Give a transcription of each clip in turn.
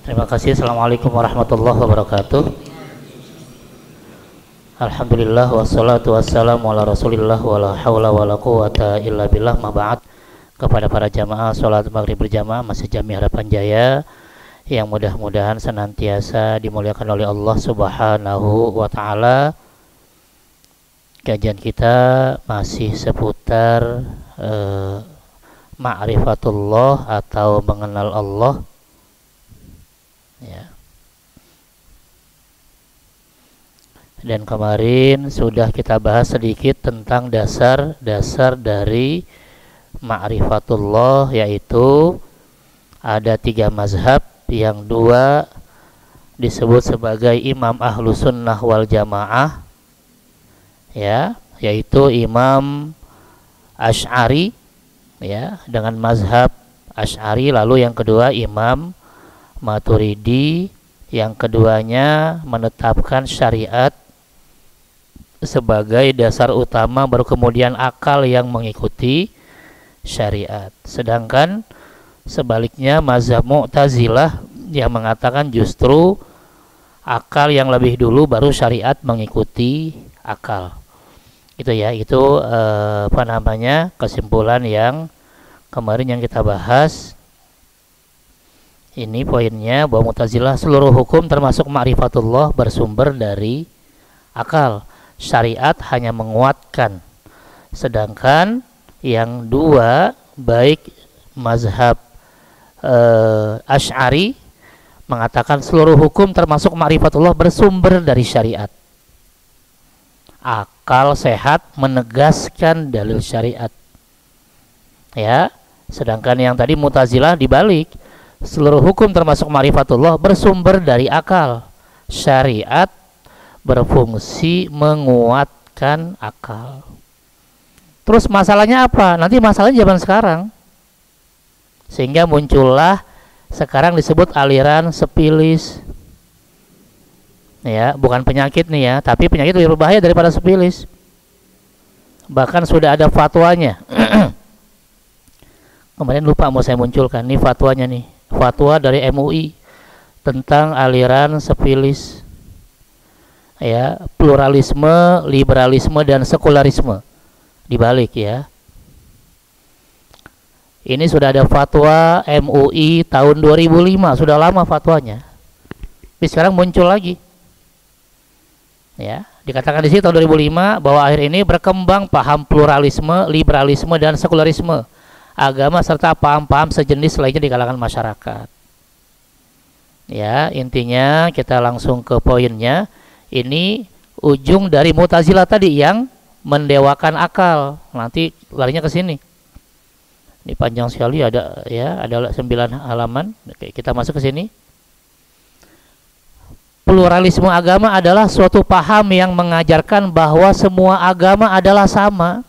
Terima kasih. Assalamualaikum warahmatullahi wabarakatuh. Alhamdulillah wassalatu wassalamu ala rasulillah wala hawla wala quwata illa billah, ma ba'd. Kepada para jamaah sholat maghrib berjamaah Masjid Jami Harapan Jaya yang mudah-mudahan senantiasa dimuliakan oleh Allah Subhanahu wa ta'ala. Kajian kita masih seputar ma'rifatullah atau mengenal Allah, ya. Dan kemarin sudah kita bahas sedikit tentang dasar-dasar dari ma'rifatullah, yaitu ada 3 mazhab, yang 2 disebut sebagai imam ahlu sunnah wal jamaah, ya, yaitu imam Asy'ari, ya, dengan mazhab Asy'ari. Lalu yang kedua imam Maturidi, yang keduanya menetapkan syariat sebagai dasar utama, baru kemudian akal yang mengikuti syariat. Sedangkan sebaliknya mazhab Mu'tazilah yang mengatakan justru akal yang lebih dulu, baru syariat mengikuti akal. Itu ya, itu kesimpulan yang kemarin yang kita bahas. Ini poinnya, bahwa Mu'tazilah seluruh hukum termasuk ma'rifatullah bersumber dari akal. Syariat hanya menguatkan. Sedangkan yang 2, baik mazhab Asy'ari mengatakan seluruh hukum termasuk ma'rifatullah bersumber dari syariat. Akal sehat menegaskan dalil syariat, ya. Sedangkan yang tadi Mu'tazilah dibalik, seluruh hukum termasuk ma'rifatullah bersumber dari akal. Syariat berfungsi menguatkan akal. Terus masalahnya apa? Nanti masalahnya zaman sekarang. Sehingga muncullah sekarang disebut aliran sepilis. Ya, bukan penyakit nih ya, tapi penyakit lebih berbahaya daripada sepilis. Bahkan sudah ada fatwanya. Kemarin lupa mau saya munculkan, nih fatwanya nih. Fatwa dari MUI tentang aliran sepilis. Ya, pluralisme, liberalisme dan sekularisme dibalik, ya. Ini sudah ada fatwa MUI tahun 2005, sudah lama fatwanya. Tapi sekarang muncul lagi. Ya, dikatakan di sini tahun 2005 bahwa akhir ini berkembang paham pluralisme, liberalisme dan sekularisme agama serta paham-paham sejenis lainnya di kalangan masyarakat. Ya, intinya kita langsung ke poinnya. Ini ujung dari Mu'tazilah tadi yang mendewakan akal. Nanti larinya ke sini. Ini panjang sekali, ada ya, ada 9 halaman. Oke, kita masuk ke sini. Pluralisme agama adalah suatu paham yang mengajarkan bahwa semua agama adalah sama.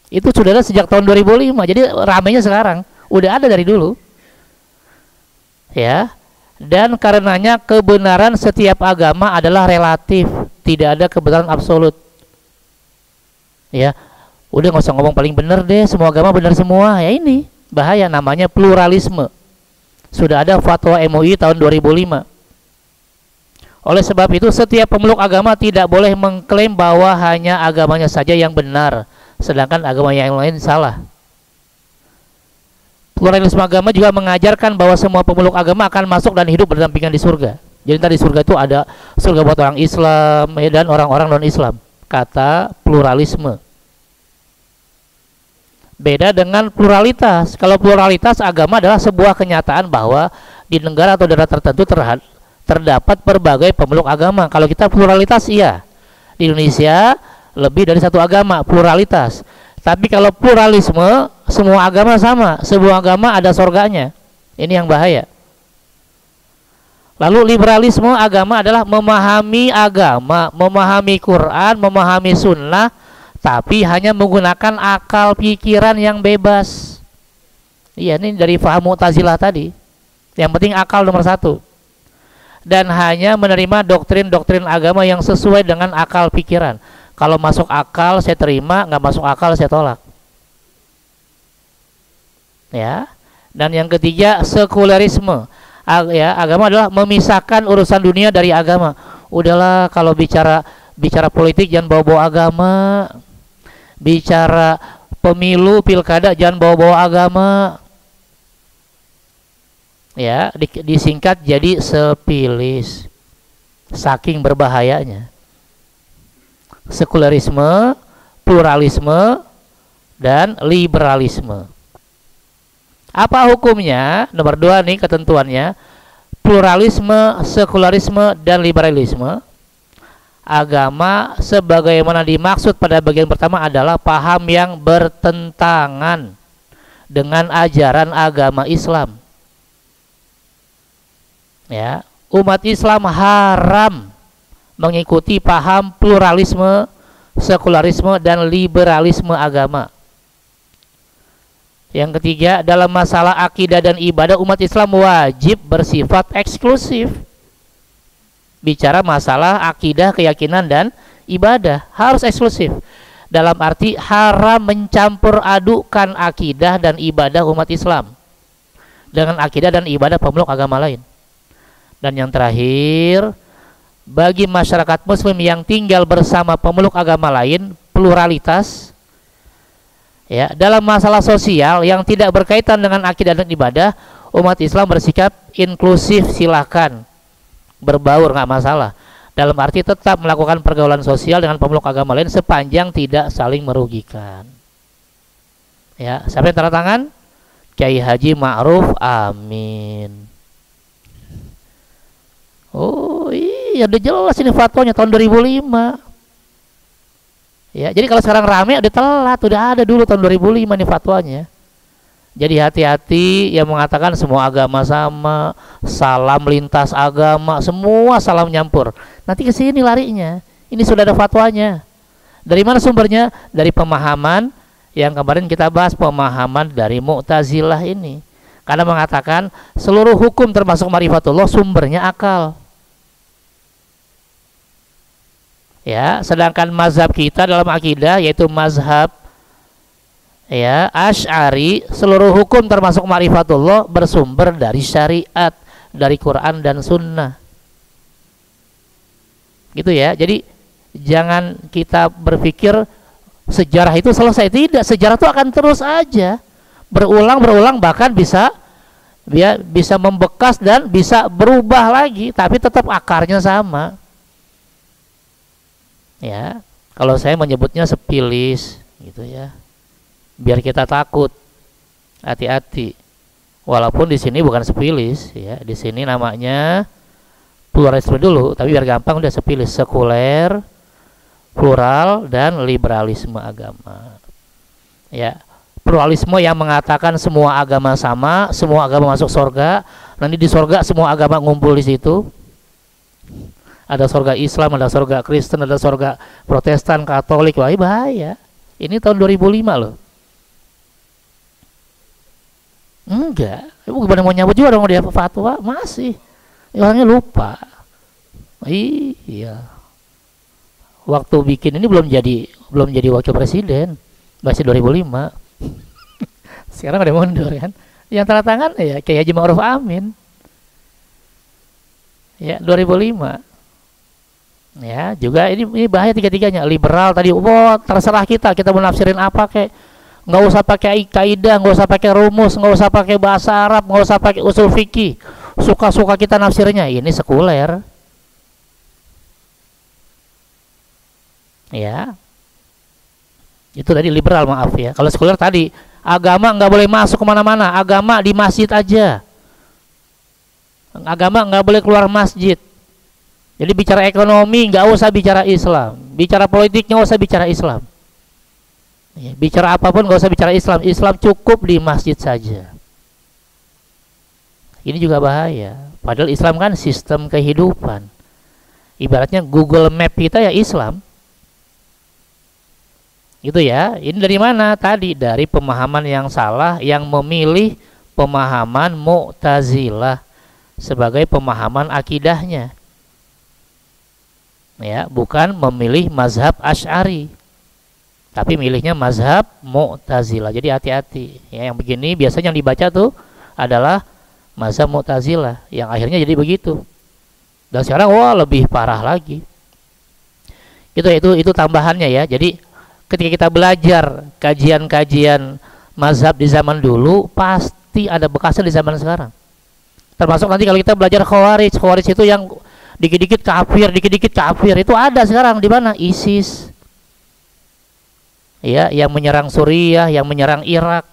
Itu sudah ada sejak tahun 2005. Jadi ramainya sekarang. Udah ada dari dulu. Ya. Dan karenanya kebenaran setiap agama adalah relatif, tidak ada kebenaran absolut. Ya, udah nggak usah ngomong paling benar deh, semua agama benar semua. Ya ini bahaya, namanya pluralisme. Sudah ada fatwa MUI tahun 2005. Oleh sebab itu setiap pemeluk agama tidak boleh mengklaim bahwa hanya agamanya saja yang benar, sedangkan agama yang lain salah. Pluralisme agama juga mengajarkan bahwa semua pemeluk agama akan masuk dan hidup berdampingan di surga. Jadi tadi surga itu ada surga buat orang Islam dan orang-orang non-Islam. Kata pluralisme. Beda dengan pluralitas. Kalau pluralitas agama adalah sebuah kenyataan bahwa di negara atau daerah tertentu terdapat berbagai pemeluk agama. Kalau kita pluralitas, iya. Di Indonesia lebih dari satu agama, pluralitas. Tapi kalau pluralisme, semua agama sama, sebuah agama ada surganya. Ini yang bahaya. Lalu liberalisme agama adalah memahami agama, memahami Quran, memahami sunnah, tapi hanya menggunakan akal pikiran yang bebas. Iya, ini dari faham Mu'tazilah tadi. Yang penting akal nomor 1. Dan hanya menerima doktrin-doktrin agama yang sesuai dengan akal pikiran. Kalau masuk akal saya terima, nggak masuk akal saya tolak. Ya. Dan yang ketiga, sekularisme. Agama adalah memisahkan urusan dunia dari agama. Udahlah, kalau bicara politik jangan bawa-bawa agama. Bicara pemilu, pilkada jangan bawa-bawa agama. Ya, disingkat jadi sepilis. Saking berbahayanya. Sekularisme, pluralisme, dan liberalisme. Apa hukumnya? Nomor 2 nih ketentuannya. Pluralisme, sekularisme, dan liberalisme. Agama sebagaimana dimaksud pada bagian pertama adalah paham yang bertentangan dengan ajaran agama Islam. Ya, umat Islam haram mengikuti paham pluralisme, sekularisme, dan liberalisme agama. Yang ketiga, dalam masalah akidah dan ibadah, umat Islam wajib bersifat eksklusif. Bicara masalah akidah, keyakinan, dan ibadah harus eksklusif. Dalam arti haram mencampur adukan akidah dan ibadah umat Islam dengan akidah dan ibadah pemeluk agama lain. Dan yang terakhir, bagi masyarakat muslim yang tinggal bersama pemeluk agama lain, pluralitas ya, dalam masalah sosial yang tidak berkaitan dengan akidah dan ibadah, umat Islam bersikap inklusif, silakan berbaur, nggak masalah. Dalam arti tetap melakukan pergaulan sosial dengan pemeluk agama lain sepanjang tidak saling merugikan. Ya, siapa yang tanda tangan? Kiai Haji Ma'ruf Amin. Oh iya, udah jelas ini fatwanya tahun 2005. Ya, jadi kalau sekarang rame udah telat, udah ada dulu tahun 2005 nih fatwanya. Jadi hati-hati yang mengatakan semua agama sama, salam lintas agama, semua salam nyampur. Nanti ke sini larinya. Ini sudah ada fatwanya. Dari mana sumbernya? Dari pemahaman yang kemarin kita bahas, pemahaman dari Mu'tazilah ini. Karena mengatakan seluruh hukum termasuk ma'rifatullah sumbernya akal. Ya, sedangkan mazhab kita dalam akidah yaitu mazhab ya Asy'ari, seluruh hukum termasuk ma'rifatullah bersumber dari syariat, dari Quran dan Sunnah. Gitu ya. Jadi jangan kita berpikir sejarah itu selesai. Tidak, sejarah itu akan terus aja berulang bahkan bisa membekas dan bisa berubah lagi, tapi tetap akarnya sama. Ya, kalau saya menyebutnya sepilis gitu ya. Biar kita takut. Hati-hati. Walaupun di sini bukan sepilis ya, di sini namanya pluralisme dulu, tapi biar gampang udah sepilis, sekuler, plural, dan liberalisme agama. Ya, pluralisme yang mengatakan semua agama sama, semua agama masuk surga, nanti di surga semua agama ngumpul di situ. Ada surga Islam, ada surga Kristen, ada surga Protestan, Katolik. Wah, bahaya. Ini tahun 2005 loh. Enggak. Ibu gimana mau nyabut juga dong dia fatwa? Masih. Orangnya lupa. Iya. Waktu bikin ini belum jadi wakil presiden. Masih 2005. Sekarang ada mundur kan. Yang tanda tangan ya Kiai Haji Ma'ruf Amin. Ya, 2005. Ya, juga ini bahaya tiga-tiganya. Liberal tadi, terserah kita mau nafsirin apa kek. Nggak usah pakai kaidah, nggak usah pakai rumus, nggak usah pakai bahasa Arab, nggak usah pakai usul fikih. Suka-suka kita nafsirnya. Ini sekuler. Ya. Itu tadi liberal, maaf ya. Kalau sekuler tadi, agama nggak boleh masuk kemana-mana. Agama di masjid aja. Agama nggak boleh keluar masjid. Jadi bicara ekonomi nggak usah bicara Islam, bicara politik nggak usah bicara Islam, ya, bicara apapun nggak usah bicara Islam. Islam cukup di masjid saja. Ini juga bahaya. Padahal Islam kan sistem kehidupan. Ibaratnya Google Map kita ya Islam. Gitu ya. Ini dari mana? Tadi dari pemahaman yang salah, yang memilih pemahaman Mu'tazilah sebagai pemahaman akidahnya. Ya, bukan memilih mazhab Asy'ari, tapi milihnya mazhab Mu'tazilah. Jadi hati-hati. Ya, yang begini biasanya yang dibaca tuh adalah mazhab Mu'tazilah yang akhirnya jadi begitu. Dan sekarang wah lebih parah lagi. Itu tambahannya ya. Jadi ketika kita belajar kajian-kajian mazhab di zaman dulu, pasti ada bekasnya di zaman sekarang. Termasuk nanti kalau kita belajar Khawarij itu yang dikit-dikit kafir, itu ada sekarang di mana? ISIS. Ya, yang menyerang Suriah, yang menyerang Irak.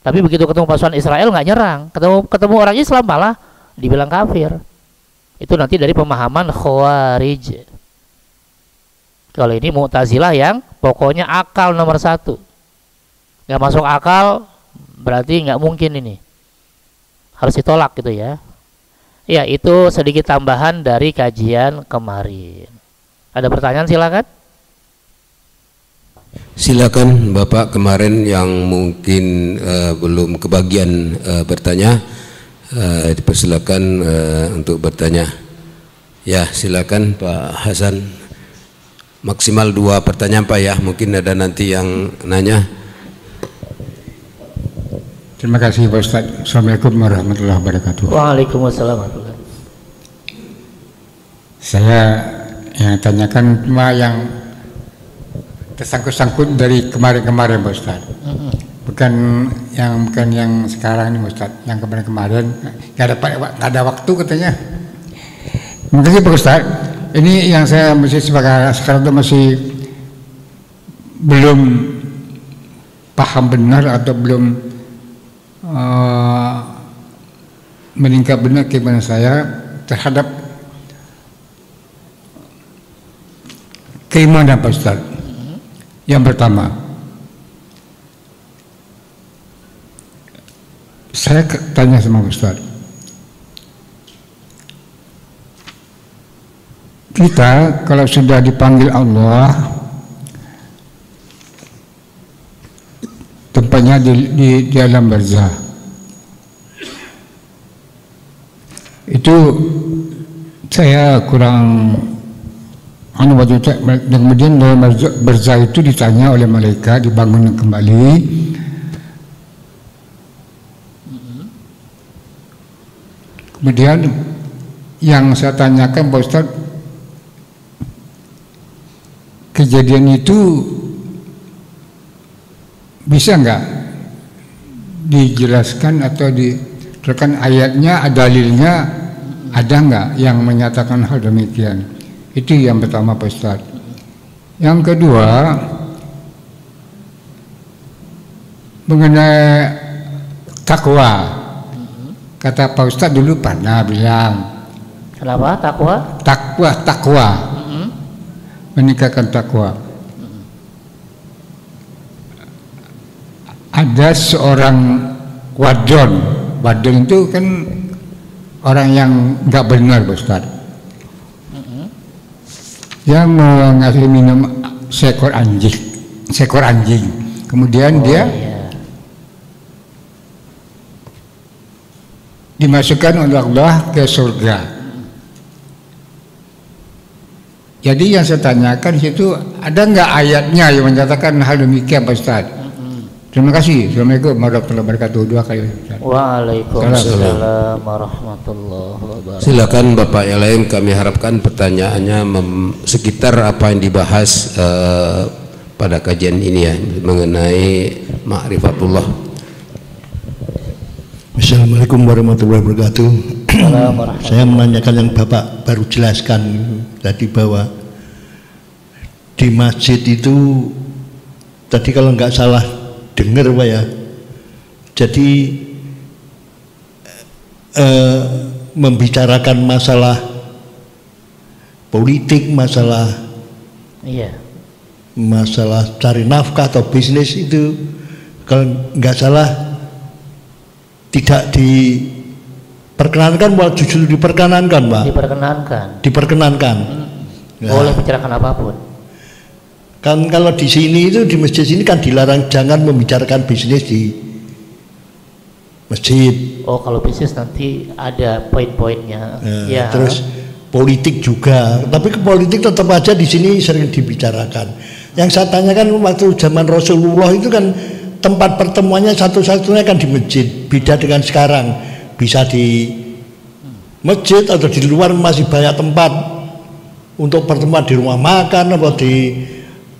Tapi begitu ketemu pasukan Israel nggak nyerang, ketemu orang Islam malah dibilang kafir. Itu nanti dari pemahaman Khawarij. Kalau ini Mu'tazilah yang pokoknya akal nomor 1. Nggak masuk akal berarti nggak mungkin ini. Harus ditolak gitu ya. Ya, itu sedikit tambahan dari kajian kemarin. Ada pertanyaan silakan. Silakan Bapak kemarin yang mungkin belum kebagian bertanya, dipersilakan untuk bertanya. Ya, silakan Pak Hasan. Maksimal 2 pertanyaan Pak ya. Mungkin ada nanti yang nanya. Terima kasih Pak Ustaz. Assalamualaikum warahmatullahi wabarakatuh. Waalaikumsalam warahmatullahi. Saya yang tanyakan cuma yang tersangkut-sangkut dari kemarin-kemarin Pak Ustaz. Bukan yang sekarang ini Pak Ustaz. Yang kemarin-kemarin nggak ada waktu katanya. Terima kasih Pak Ustaz. Ini yang saya masih sekarang itu masih belum paham benar atau belum meningkat benar keimanan saya terhadap keimanan Pak Ustaz. Yang pertama, saya tanya sama Pak Ustaz, kita kalau sudah dipanggil Allah, tempatnya di alam barzah, itu saya kurang dan kemudian dalam barzah itu ditanya oleh malaikat, dibangun kembali. Kemudian yang saya tanyakan Pak Ustaz, kejadian itu bisa nggak dijelaskan atau diterangkan ayatnya, dalilnya ada nggak yang menyatakan hal demikian? Itu yang pertama Pak Ustaz. Yang kedua, mengenai takwa. Kata Pak Ustaz dulu pernah bilang. Kenapa takwa? Takwa. Meningkatkan takwa. Ada seorang wadon itu kan orang yang nggak benar Pak Ustaz. Dia mau ngasih minum seekor anjing. Kemudian dia dimasukkan oleh Allah ke surga. Jadi yang saya tanyakan situ, ada nggak ayatnya yang menyatakan hal demikian Pak Ustaz? Terima kasih. Assalamualaikum warahmatullahi wabarakatuh. 2 kali. Waalaikumsalam warahmatullahi wabarakatuh. Silakan Bapak yang lain, kami harapkan pertanyaannya sekitar apa yang dibahas pada kajian ini ya, mengenai ma'rifatullah. Assalamualaikum warahmatullahi wabarakatuh. Saya menanyakan yang Bapak baru jelaskan tadi, bahwa di masjid itu tadi kalau nggak salah dengar Pak ya, jadi membicarakan masalah politik, masalah cari nafkah atau bisnis itu kalau nggak salah tidak diperkenankan, malah justru diperkenankan Pak. Diperkenankan. Boleh bicarakan apapun. Kan kalau di sini itu, di masjid sini kan dilarang, jangan membicarakan bisnis di masjid. Oh, kalau bisnis nanti ada poin-poinnya. Ya. Terus politik juga, tapi politik tetap aja di sini sering dibicarakan. Yang saya tanyakan waktu zaman Rasulullah itu kan tempat pertemuannya satu-satunya kan di masjid, beda dengan sekarang. bisa di masjid atau di luar masih banyak tempat untuk pertemuan, di rumah makan atau di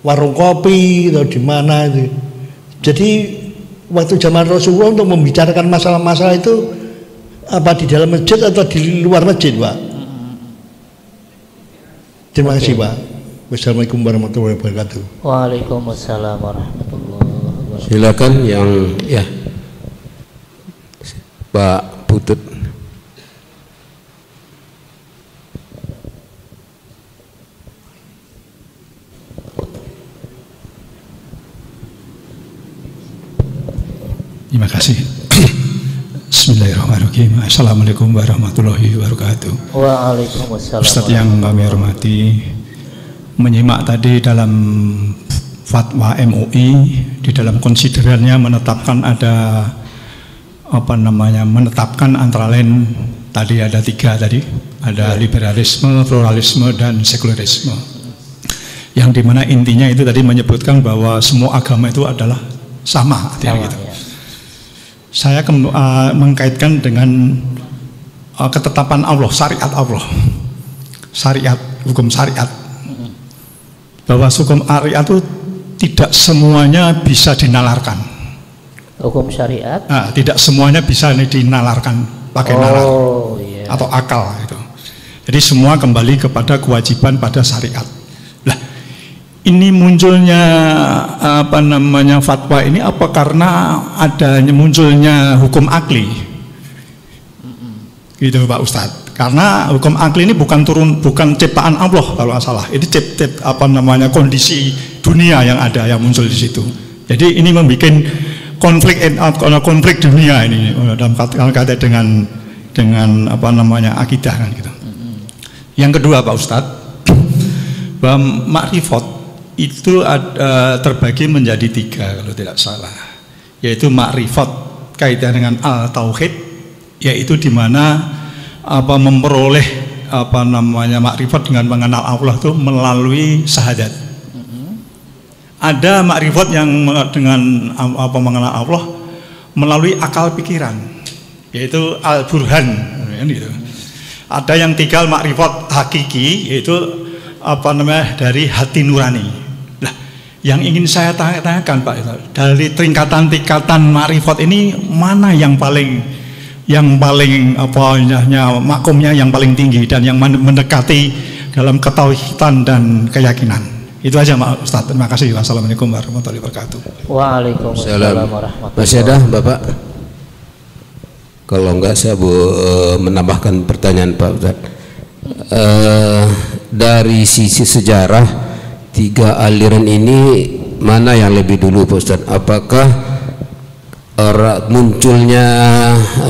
warung kopi atau di mana itu. Jadi waktu zaman Rasulullah untuk membicarakan masalah-masalah itu apa di dalam masjid atau di luar masjid, Pak? Terima kasih, Pak. Wassalamualaikum warahmatullahi wabarakatuh. Waalaikumsalam warahmatullahi wabarakatuh. Silakan yang ya, Pak Putut. Terima kasih. Bismillahirrahmanirrahim. Assalamualaikum warahmatullahi wabarakatuh. Waalaikumsalam. Ustadz yang kami hormati, menyimak tadi dalam fatwa MUI di dalam konsiderannya menetapkan ada menetapkan antara lain tadi ada 3 tadi, ada liberalisme, pluralisme dan sekularisme. Yang dimana intinya itu tadi menyebutkan bahwa semua agama itu adalah sama, gitu. Ya. Saya mengkaitkan dengan ketetapan Allah, syariat, hukum syariat. Bahwa hukum syariat itu tidak semuanya bisa dinalarkan. Hukum syariat? Tidak semuanya bisa dinalarkan pakai nalar iya. atau akal itu. Jadi semua kembali kepada kewajiban pada syariat. Lah, ini munculnya fatwa ini apa karena adanya munculnya hukum akli? Gitu Pak Ustadz. Karena hukum akli ini bukan ciptaan Allah kalau nggak salah. Ini kondisi dunia yang ada yang muncul di situ. Jadi ini membuat konflik dunia ini dalam kata dengan akidah kan gitu. Yang kedua Pak Ustadz, bahwa makrifat itu terbagi menjadi 3 kalau tidak salah, yaitu makrifat kaitan dengan al-tauhid, yaitu di mana memperoleh makrifat dengan mengenal Allah itu melalui syahadat. Ada makrifat yang dengan mengenal Allah melalui akal pikiran, yaitu al-burhan, gitu. Ada yang tinggal makrifat hakiki, yaitu dari hati nurani. Nah, yang ingin saya tanyakan Pak, dari tingkatan-tingkatan makrifat ini mana yang paling makomnya yang paling tinggi dan yang mendekati dalam ketauhidan dan keyakinan? Itu aja Pak Ustadz. Terima kasih. Wassalamualaikum warahmatullahi wabarakatuh. Waalaikumsalam warahmatullahi wabarakatuh. Masih ada Bapak? Kalau enggak saya menambahkan pertanyaan Pak Ustadz. Dari sisi sejarah 3 aliran ini mana yang lebih dulu Pak Ustadz? Apakah munculnya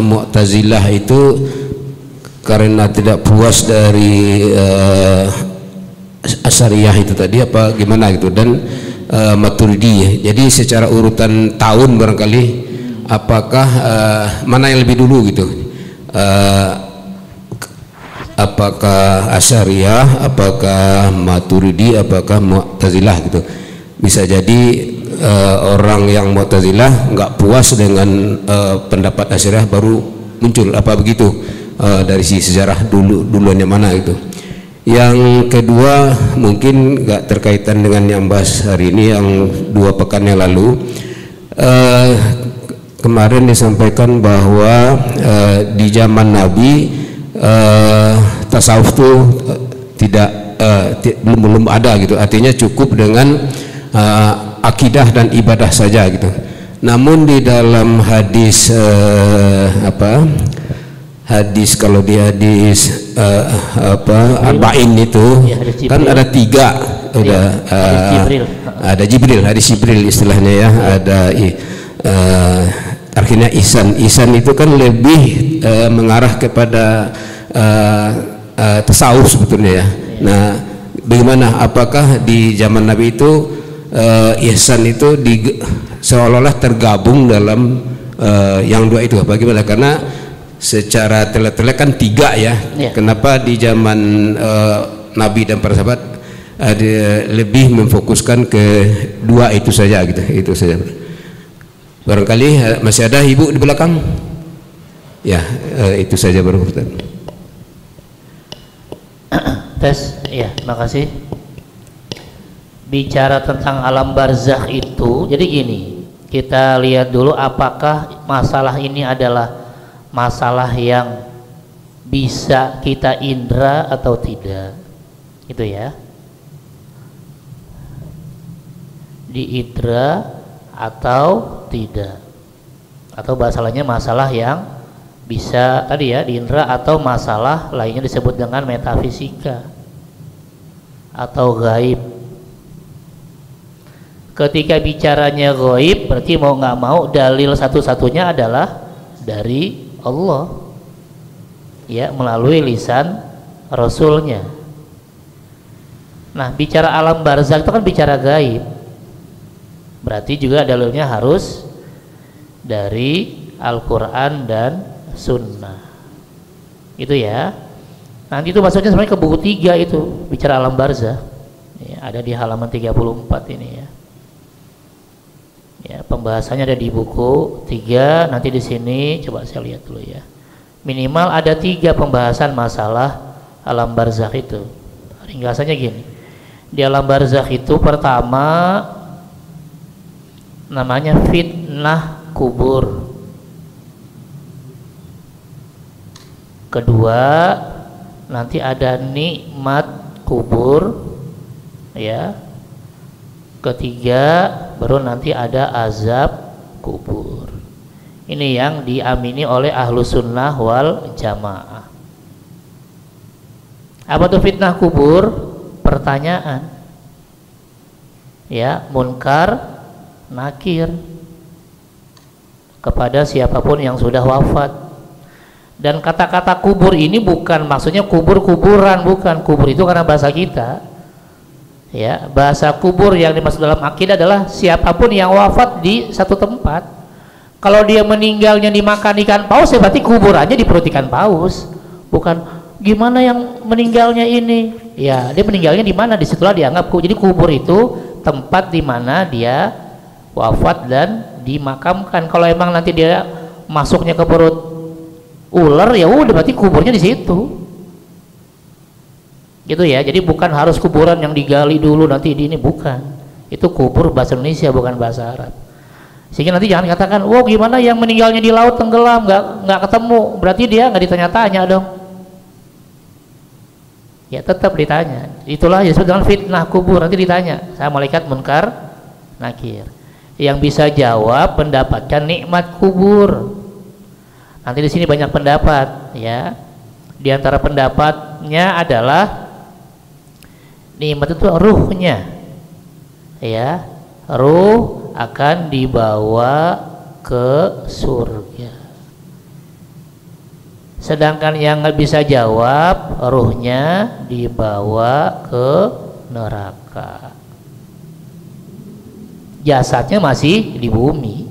Mu'tazilah itu karena tidak puas dari Asy'ariyah itu tadi apa gimana gitu, dan Maturidi. Jadi secara urutan tahun barangkali apakah mana yang lebih dulu gitu? Apakah Asy'ariyah, apakah Maturidi, apakah Mu'tazilah gitu? Bisa jadi orang yang Mu'tazilah nggak puas dengan pendapat Asy'ariyah baru muncul, apa begitu? Dari sisi sejarah duluannya mana gitu? Yang kedua mungkin nggak terkaitan dengan yang bahas hari ini, yang 2 pekan yang lalu kemarin disampaikan bahwa di zaman Nabi tasawuf itu belum ada gitu, artinya cukup dengan akidah dan ibadah saja gitu. Namun di dalam hadis hadis kalau di hadis arba'in itu ya, kan ada 3 udah ada Jibril, hadis Jibril istilahnya ya, ada akhirnya ihsan itu kan lebih mengarah kepada tasawuf sebetulnya ya. Nah, bagaimana, apakah di zaman Nabi itu ihsan itu seolah-olah tergabung dalam yang 2 itu, bagaimana? Karena secara tele-tele kan 3 ya. Kenapa di zaman Nabi dan para sahabat ada lebih memfokuskan ke 2 itu saja gitu? Itu saja. Barangkali masih ada Ibu di belakang. Ya, itu saja baru Ustaz. Tes, ya, makasih. Bicara tentang alam barzakh itu, jadi gini, kita lihat dulu apakah masalah ini adalah masalah yang bisa kita indra atau tidak, gitu ya. Diindra atau tidak, atau masalahnya masalah yang bisa tadi ya diindra, atau masalah lainnya disebut dengan metafisika atau gaib. Ketika bicaranya gaib berarti mau nggak mau dalil satu-satunya adalah dari Allah ya, melalui lisan Rasulnya. Nah, bicara alam barzakh itu kan bicara gaib, berarti juga dalilnya harus dari Al-Quran dan Sunnah, itu ya. Nanti itu maksudnya sebenarnya ke buku 3 itu bicara alam barzakh ya, ada di halaman 34 ini ya. Ya, pembahasannya ada di buku 3. Nanti di sini coba saya lihat dulu ya. Minimal ada 3 pembahasan masalah alam barzakh itu. Ringkasannya gini. Di alam barzakh itu pertama namanya fitnah kubur. Kedua, nanti ada nikmat kubur ya. Ketiga, baru nanti ada azab kubur. Ini yang diamini oleh ahlu sunnah wal jamaah. Apa tuh fitnah kubur? Pertanyaan ya, munkar nakir kepada siapapun yang sudah wafat. Dan kata-kata kubur ini bukan maksudnya kubur-kuburan, bukan. Kubur itu karena bahasa kita ya, bahasa kubur yang dimaksud dalam akidah adalah siapapun yang wafat di satu tempat. Kalau dia meninggalnya dimakan ikan paus ya berarti kuburannya di perut ikan paus, bukan gimana yang meninggalnya ini ya, dia meninggalnya di mana, disitulah dianggap. Jadi kubur itu tempat di mana dia wafat dan dimakamkan. Kalau emang nanti dia masuknya ke perut ular ya udah berarti kuburnya di situ gitu ya. Jadi bukan harus kuburan yang digali dulu nanti di ini, bukan. Itu kubur bahasa Indonesia, bukan bahasa Arab. Sehingga nanti jangan katakan, "Wow, gimana yang meninggalnya di laut tenggelam, nggak ketemu." Berarti dia nggak ditanya-tanya dong. Ya tetap ditanya. Itulah yang disebut dengan fitnah kubur. Nanti ditanya sama malaikat munkar nakir. Yang bisa jawab mendapatkan nikmat kubur. Nanti di sini banyak pendapat ya. Di antara pendapatnya adalah nikmat itu ruhnya ya, ruh akan dibawa ke surga. Sedangkan yang nggak bisa jawab, ruhnya dibawa ke neraka, jasadnya masih di bumi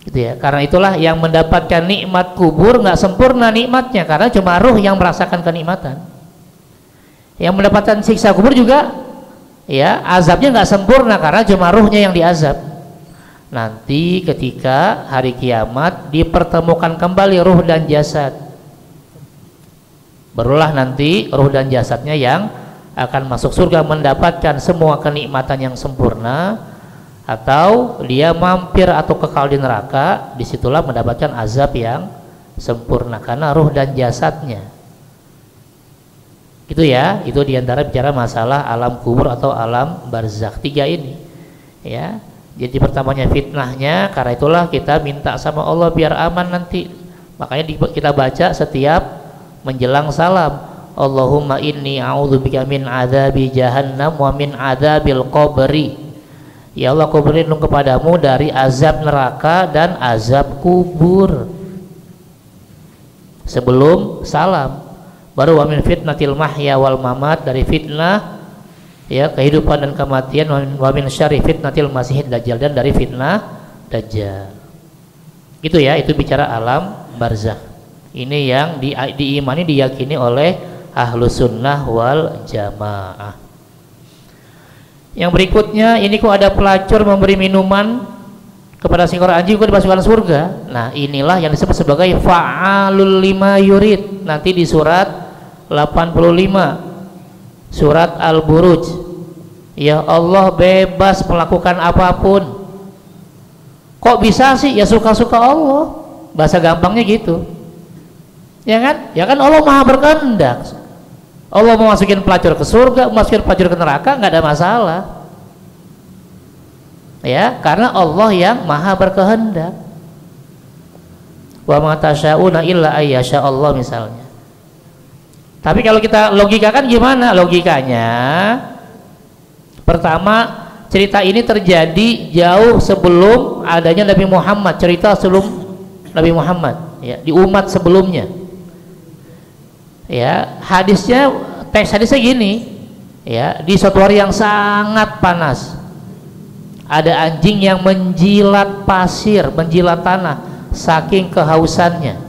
gitu ya. Karena itulah yang mendapatkan nikmat kubur nggak sempurna nikmatnya, karena cuma ruh yang merasakan kenikmatan. Yang mendapatkan siksa kubur juga ya, azabnya nggak sempurna karena cuma ruhnya yang diazab. Nanti ketika hari kiamat dipertemukan kembali ruh dan jasad, barulah nanti ruh dan jasadnya yang akan masuk surga mendapatkan semua kenikmatan yang sempurna, atau dia mampir atau kekal di neraka, disitulah mendapatkan azab yang sempurna karena ruh dan jasadnya. Itu ya, itu diantara bicara masalah alam kubur atau alam barzakh 3 ini ya. Jadi pertamanya fitnahnya, karena itulah kita minta sama Allah biar aman nanti. Makanya kita baca setiap menjelang salam, Allahumma inni a'udzubika min adzabi jahannam wa min adzabil qabri. Ya Allah, aku berlindung kepadamu dari azab neraka dan azab kubur. Sebelum salam. Baru wa min fitnatil mahya wal mamat, dari fitnah ya kehidupan dan kematian, wa min syarri fitnatil masihid dajjal, dan dari fitnah dajjal. Gitu ya, itu bicara alam barzakh. Ini yang diimani, diyakini oleh ahlu sunnah wal jamaah. Yang berikutnya, ini kok ada pelacur memberi minuman kepada seekor anjing kok dimasukkan surga. Nah, inilah yang disebut sebagai fa'alul lima yurid. Nanti di surat 85 surat Al-Buruj. Ya Allah bebas melakukan apapun. Kok bisa sih? Ya suka-suka Allah. Bahasa gampangnya gitu. Ya kan? Ya kan Allah Maha berkehendak. Allah mau masukin pelacur ke surga, masukin pelacur ke neraka, nggak ada masalah. Ya, karena Allah yang Maha berkehendak. Wa ma tasyauna illa ayyasha Allah misalnya. Tapi kalau kita logikakan gimana? Logikanya pertama, cerita ini terjadi jauh sebelum adanya Nabi Muhammad, cerita sebelum Nabi Muhammad, ya, di umat sebelumnya. Ya, hadisnya, teks hadisnya gini, ya, di suatu hari yang sangat panas. Ada anjing yang menjilat pasir, menjilat tanah, saking kehausannya.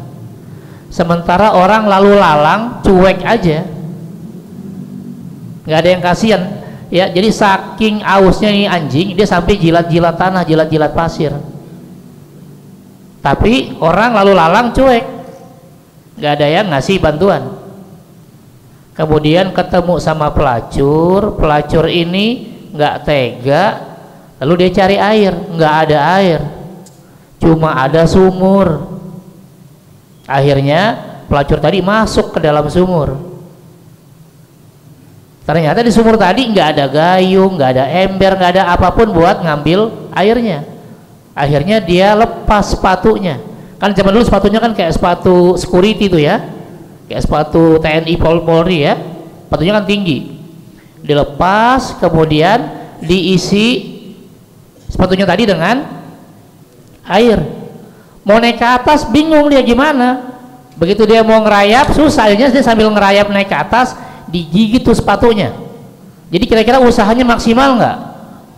Sementara orang lalu lalang, cuek aja, nggak ada yang kasihan. Ya, jadi saking ausnya ini anjing, dia sampai jilat-jilat tanah, jilat-jilat pasir. Tapi orang lalu lalang cuek, nggak ada yang ngasih bantuan. Kemudian ketemu sama pelacur, pelacur ini nggak tega. Lalu dia cari air, nggak ada air, cuma ada sumur. Akhirnya pelacur tadi masuk ke dalam sumur. Ternyata di sumur tadi nggak ada gayung, nggak ada ember, nggak ada apapun buat ngambil airnya. Akhirnya dia lepas sepatunya. Kan zaman dulu sepatunya kan kayak sepatu security tuh ya, kayak sepatu TNI Polri ya, sepatunya kan tinggi. Dilepas, kemudian diisi sepatunya tadi dengan air. Mau naik ke atas bingung dia gimana. Begitu dia mau ngerayap susah, akhirnya dia sambil ngerayap naik ke atas digigit tuh sepatunya. Jadi kira-kira usahanya maksimal nggak?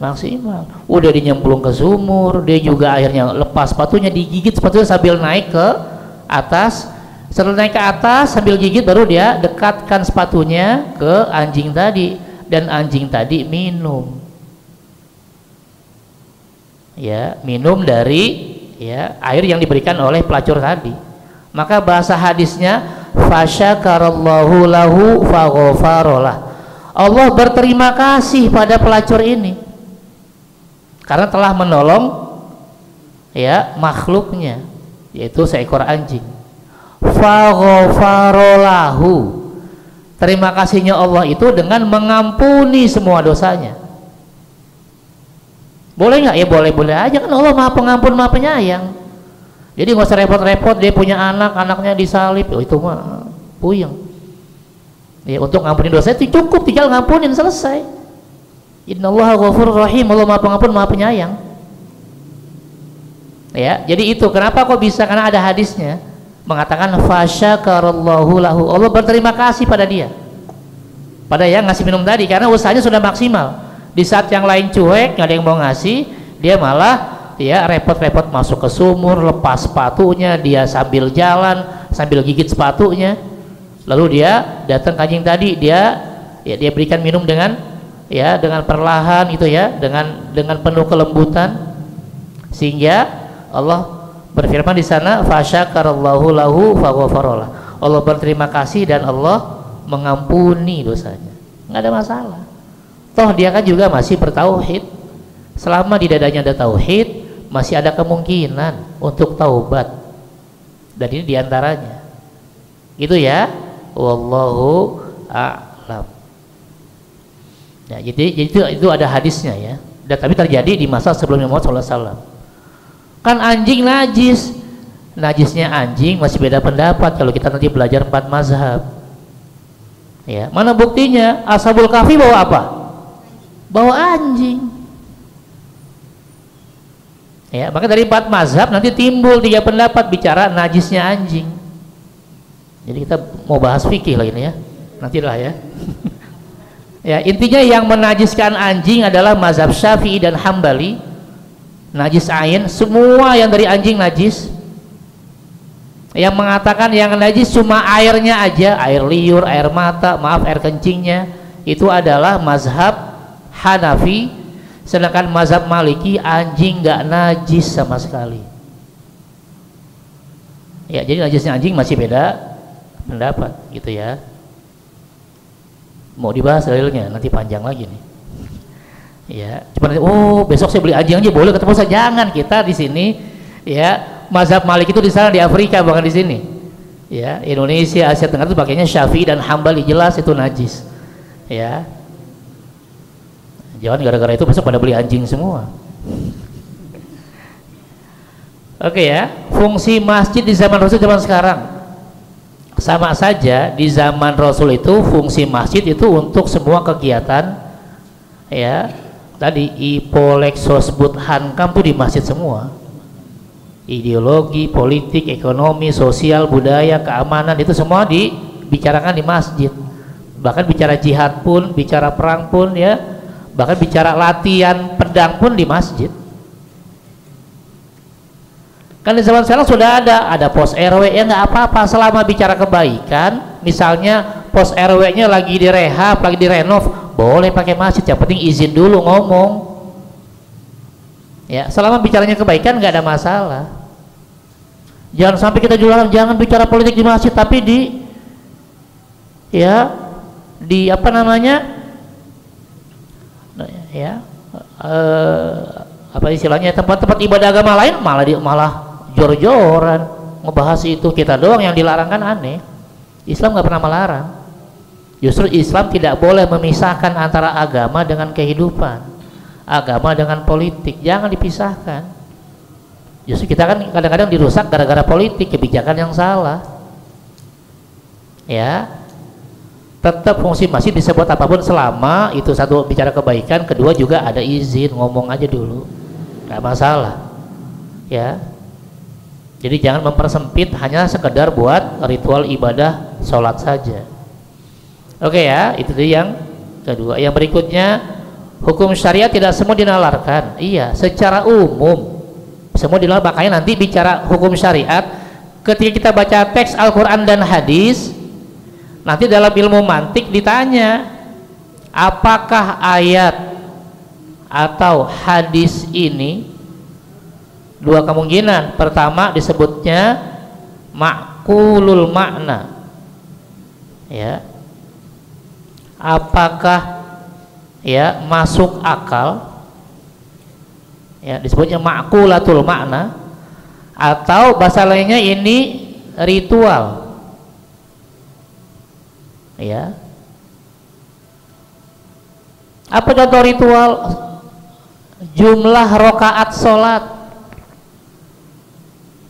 Maksimal. Udah dinyemplung ke sumur, dia juga akhirnya lepas sepatunya, digigit sepatunya sambil naik ke atas. Setelah naik ke atas sambil gigit baru dia dekatkan sepatunya ke anjing tadi, dan anjing tadi minum. Ya, minum dari ya air yang diberikan oleh pelacur tadi. Maka bahasa hadisnya fasyakarallahu lahu faghfarolah. Allah berterima kasih pada pelacur ini karena telah menolong ya makhluknya, yaitu seekor anjing. Faghfarolahu, terima kasihnya Allah itu dengan mengampuni semua dosanya. Boleh nggak? Ya boleh-boleh aja, kan Allah Maha Pengampun, Maha Penyayang. Jadi nggak usah repot-repot, dia punya anak, anaknya disalib, oh, itu mah puyeng. Ya, untuk ngampunin dosa itu cukup, tinggal ngampunin, selesai. Innallaha ghafurur rahim, Allah Maha Pengampun, Maha Penyayang. Ya, jadi itu kenapa kok bisa, karena ada hadisnya mengatakan fasyakarallahu lahu, Allah berterima kasih pada dia, pada yang ngasih minum tadi, karena usahanya sudah maksimal. Di saat yang lain cuek, nggak ada yang mau ngasih, dia malah ya repot-repot masuk ke sumur, lepas sepatunya, dia sambil jalan, sambil gigit sepatunya. Lalu dia datang ke anjing tadi, dia berikan minum dengan ya dengan perlahan gitu ya, dengan penuh kelembutan, sehingga Allah berfirman di sana fasyakarallahu lahu faghfarolah. Allah berterima kasih dan Allah mengampuni dosanya. Nggak ada masalah. Toh dia kan juga masih bertauhid. Selama di dadanya ada tauhid, masih ada kemungkinan untuk taubat. Dan ini diantaranya. Gitu ya. Wallahu a'lam. Ya, jadi itu ada hadisnya ya. Dan tapi terjadi di masa sebelum Muhammad SAW. Kan anjing najis. Najisnya anjing masih beda pendapat kalau kita nanti belajar 4 mazhab. Ya, mana buktinya? Ashabul Kahfi bawa apa? Bawa anjing. Ya, maka dari 4 mazhab nanti timbul 3 pendapat bicara najisnya anjing. Jadi kita mau bahas fikih lagi nih ya. Nantilah ya. Ya, intinya yang menajiskan anjing adalah mazhab Syafi'i dan Hambali. Najis ain, semua yang dari anjing najis. Yang mengatakan yang najis cuma airnya aja, air liur, air mata, maaf air kencingnya, itu adalah mazhab Hanafi Sedangkan mazhab Maliki anjing nggak najis sama sekali. Ya, jadi najisnya anjing masih beda pendapat gitu ya. Mau dibahas dalilnya nanti panjang lagi nih. Ya, cuma oh besok saya beli anjing aja boleh ketemu saya, jangan. Kita di sini ya, mazhab Malik itu di sana di Afrika bukan di sini. Ya, Indonesia, Asia Tenggara itu pakainya Syafi'i dan Hambali, jelas itu najis. Ya. Jangan gara-gara itu besok pada beli anjing semua. Oke ya, fungsi masjid di zaman Rasul zaman sekarang sama saja. Di zaman Rasul itu fungsi masjid itu untuk semua kegiatan ya. Tadi Ipolexosbud Hankam tuh di masjid semua. Ideologi, politik, ekonomi, sosial, budaya, keamanan itu semua dibicarakan di masjid. Bahkan bicara jihad pun, bicara perang pun ya, bahkan bicara latihan pedang pun di masjid. Kan di zaman sekarang sudah ada pos RW, ya nggak apa-apa selama bicara kebaikan. Misalnya pos RW-nya lagi direhab, lagi direnov, boleh pakai masjid, yang penting izin dulu ngomong. Ya, selama bicaranya kebaikan nggak ada masalah. Jangan sampai kita jualan, jangan bicara politik di masjid, tapi di apa namanya? Ya, apa istilahnya, tempat-tempat ibadah agama lain malah jor-joran ngebahas itu. Kita doang yang dilarang, kan aneh. Islam nggak pernah melarang. Justru Islam tidak boleh memisahkan antara agama dengan kehidupan, agama dengan politik, jangan dipisahkan. Justru kita kan kadang-kadang dirusak gara-gara politik, kebijakan yang salah. Ya, tetap fungsi masjid disebut apapun selama itu, satu bicara kebaikan, kedua juga ada izin, ngomong aja dulu, nggak masalah. Ya, jadi jangan mempersempit hanya sekedar buat ritual ibadah sholat saja. Oke ya, itu yang kedua. Yang berikutnya, hukum syariat tidak semua dinalarkan. Iya, secara umum semua dilarang. Makanya nanti bicara hukum syariat, ketika kita baca teks Al-Quran dan hadis, nanti dalam ilmu mantik ditanya, apakah ayat atau hadis ini, dua kemungkinan. Pertama disebutnya ma'kulul makna, ya, apakah ya masuk akal, ya, disebutnya ma'kulatul makna, atau bahasa lainnya ini ritual, ya. Apa contoh ritual? Jumlah rokaat sholat.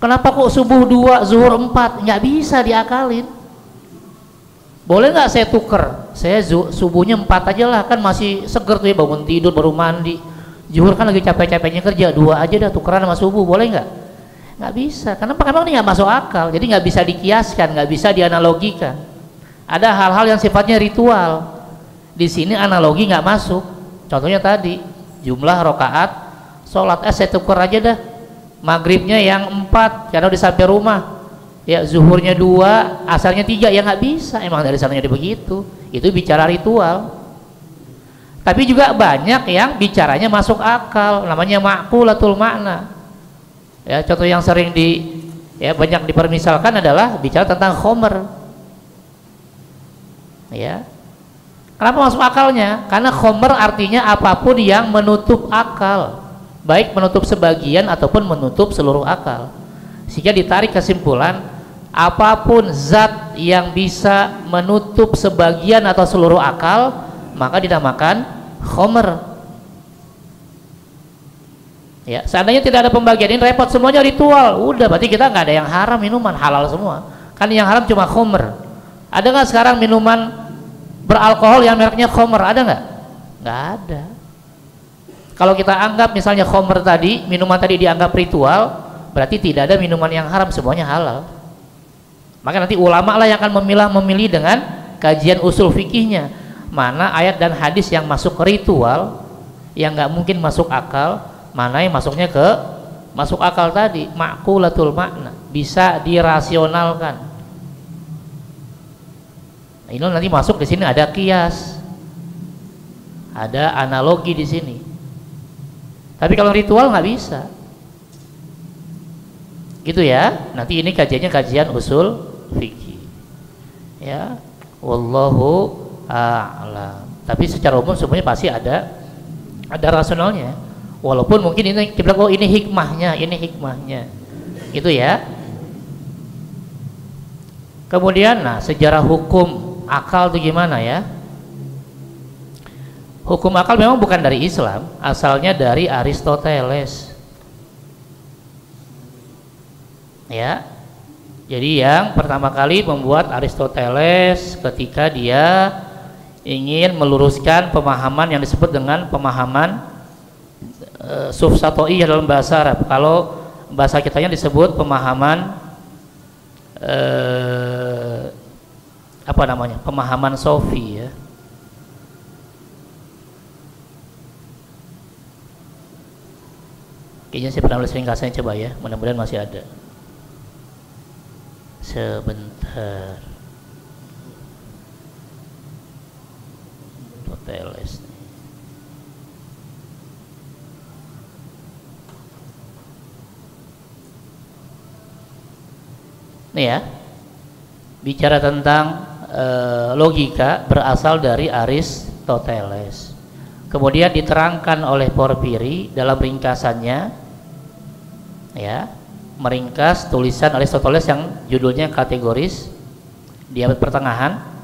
Kenapa kok subuh 2, zuhur 4? Nggak bisa diakalin. Boleh nggak saya tuker? Saya subuhnya 4 aja lah, kan masih seger tuh ya, bangun tidur baru mandi. Zuhur kan lagi capek-capeknya kerja, 2 aja dah tukeran sama subuh, boleh nggak? Nggak bisa. Kenapa? Karena ini nggak masuk akal. Jadi nggak bisa dikiaskan, nggak bisa dianalogikan. Ada hal-hal yang sifatnya ritual. Di sini analogi nggak masuk. Contohnya tadi jumlah rokaat sholat, saya tuker aja dah. Maghribnya yang 4 karena udah sampai rumah. Ya, zuhurnya 2, asarnya 3, ya nggak bisa. Emang dari sananya begitu. Itu bicara ritual. Tapi juga banyak yang bicaranya masuk akal, namanya ma'kulatul makna. Ya, contoh yang sering banyak dipermisalkan adalah bicara tentang khomer. Ya. Kenapa masuk akalnya? Karena khomer artinya apapun yang menutup akal, baik menutup sebagian ataupun menutup seluruh akal. Sehingga ditarik kesimpulan, apapun zat yang bisa menutup sebagian atau seluruh akal, maka dinamakan khomer. Ya, seandainya tidak ada pembagian ini repot, semuanya ritual. Udah, berarti kita nggak ada yang haram minuman, halal semua. Kan yang haram cuma khomer. Ada nggak sekarang minuman beralkohol yang mereknya khomer? Ada nggak? Nggak ada. Kalau kita anggap misalnya khomer tadi, minuman tadi dianggap ritual, berarti tidak ada minuman yang haram, semuanya halal. Maka nanti ulama lah yang akan memilih dengan kajian usul fikihnya, mana ayat dan hadis yang masuk ke ritual, yang nggak mungkin masuk akal, mana yang masuknya ke masuk akal tadi, ma'kulatul makna, bisa dirasionalkan. Nah, ini nanti masuk di sini ada kias, ada analogi di sini. Tapi kalau ritual nggak bisa. Gitu ya. Nanti ini kajiannya kajian usul fikih. Ya, wallahu a'lam. Tapi secara umum semuanya pasti ada rasionalnya. Walaupun mungkin ini kita bilang, oh ini hikmahnya. Gitu ya. Kemudian, nah, sejarah hukum akal itu gimana ya? Hukum akal memang bukan dari Islam, asalnya dari Aristoteles. Ya, jadi yang pertama kali membuat Aristoteles ketika dia ingin meluruskan pemahaman yang disebut dengan pemahaman sufsatoi dalam bahasa Arab. Kalau bahasa kitanya disebut pemahaman pemahaman sofi ya. Kayaknya saya pernah nulis ringkasannya, coba ya, mudah-mudahan masih ada. Sebentar. Aristoteles. Nih ya, bicara tentang logika berasal dari Aristoteles. Kemudian diterangkan oleh Porfiri dalam ringkasannya, ya, meringkas tulisan Aristoteles yang judulnya Kategoris di abad pertengahan.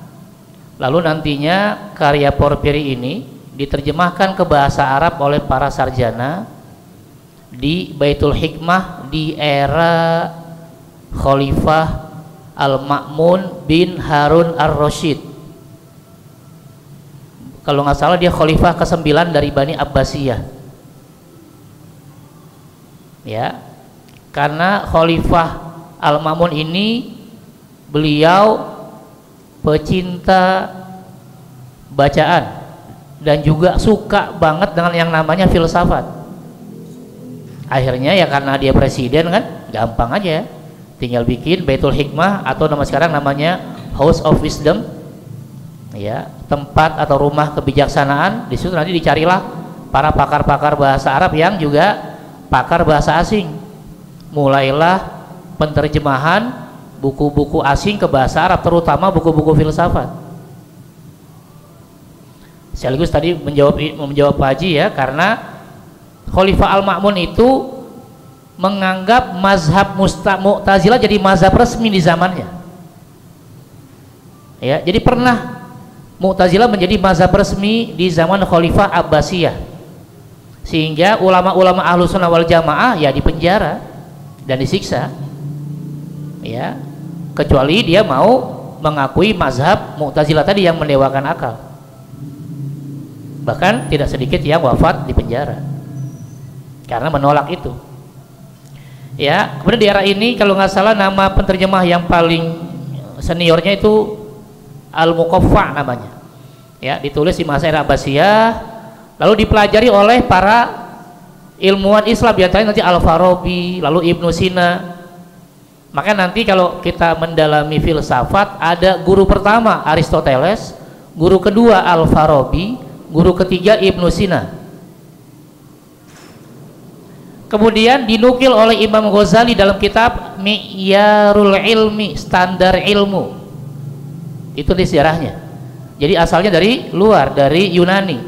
Lalu nantinya karya Porfiri ini diterjemahkan ke bahasa Arab oleh para sarjana di Baitul Hikmah di era Khalifah Al-Ma'mun bin Harun Ar-Rasyid. Kalau nggak salah dia khalifah ke-9 dari Bani Abbasiyah. Ya. Karena Khalifah Al-Ma'mun ini beliau pecinta bacaan dan juga suka banget dengan yang namanya filsafat. Akhirnya ya karena dia presiden kan, gampang aja, tinggal bikin Baitul Hikmah atau nama sekarang namanya House of Wisdom, ya, tempat atau rumah kebijaksanaan. Di situ nanti dicarilah para pakar-pakar bahasa Arab yang juga pakar bahasa asing. Mulailah penterjemahan buku-buku asing ke bahasa Arab, terutama buku-buku filsafat. Sekaligus tadi menjawab Pak Haji ya, karena Khalifah Al-Ma'mun itu menganggap mazhab Mu'tazilah jadi mazhab resmi di zamannya. Ya, jadi pernah Mu'tazilah menjadi mazhab resmi di zaman Khalifah Abbasiyah, sehingga ulama-ulama Ahlus Sunnah wal Jamaah ya dipenjara dan disiksa, ya, kecuali dia mau mengakui mazhab Mu'tazilah tadi yang mendewakan akal. Bahkan tidak sedikit yang wafat di penjara karena menolak itu. Ya, kemudian di era ini kalau nggak salah nama penterjemah yang paling seniornya itu Al-Muqaffa namanya. Ya, ditulis di masa era Abbasiyah, lalu dipelajari oleh para ilmuwan Islam, biasanya nanti Al-Farabi, lalu Ibnu Sina. Maka nanti kalau kita mendalami filsafat, ada guru pertama Aristoteles, guru kedua Al-Farabi, guru ketiga Ibnu Sina. Kemudian dinukil oleh Imam Ghazali dalam kitab Mi'yarul Ilmi, standar ilmu. Itu di sejarahnya. Jadi asalnya dari luar, dari Yunani.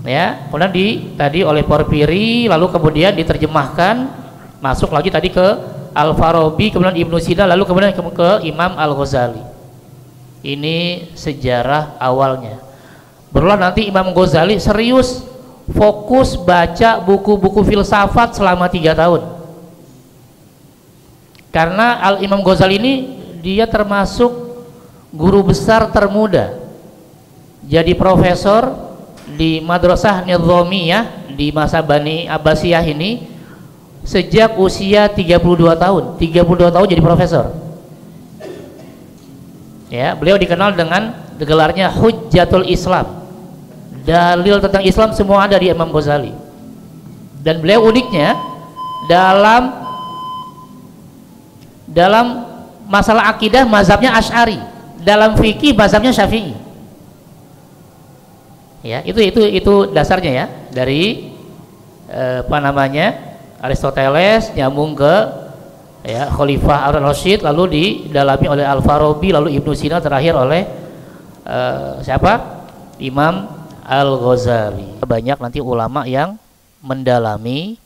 Ya, kemudian tadi oleh Porfiri, lalu kemudian diterjemahkan, masuk lagi tadi ke Al-Farabi, kemudian Ibnu Sina, lalu kemudian ke Imam Al-Ghazali. Ini sejarah awalnya. Berulah nanti Imam Ghazali serius fokus baca buku-buku filsafat selama 3 tahun. Karena Imam Ghazali ini dia termasuk guru besar termuda. Jadi profesor di Madrasah Nizamiyah di masa Bani Abbasiyah ini sejak usia 32 tahun. 32 tahun jadi profesor. Ya, beliau dikenal dengan gelarnya Hujjatul Islam. Dalil tentang Islam semua ada di Imam Ghazali. Dan beliau uniknya dalam masalah akidah mazhabnya Asy'ari, dalam fikih mazhabnya Syafi'i. Ya, itu dasarnya ya, dari Aristoteles, nyambung ke ya Khalifah Ar-Rasyid, lalu didalami oleh Al-Farabi, lalu Ibnu Sina, terakhir oleh siapa? Imam Al-Ghazali. Banyak nanti ulama yang mendalami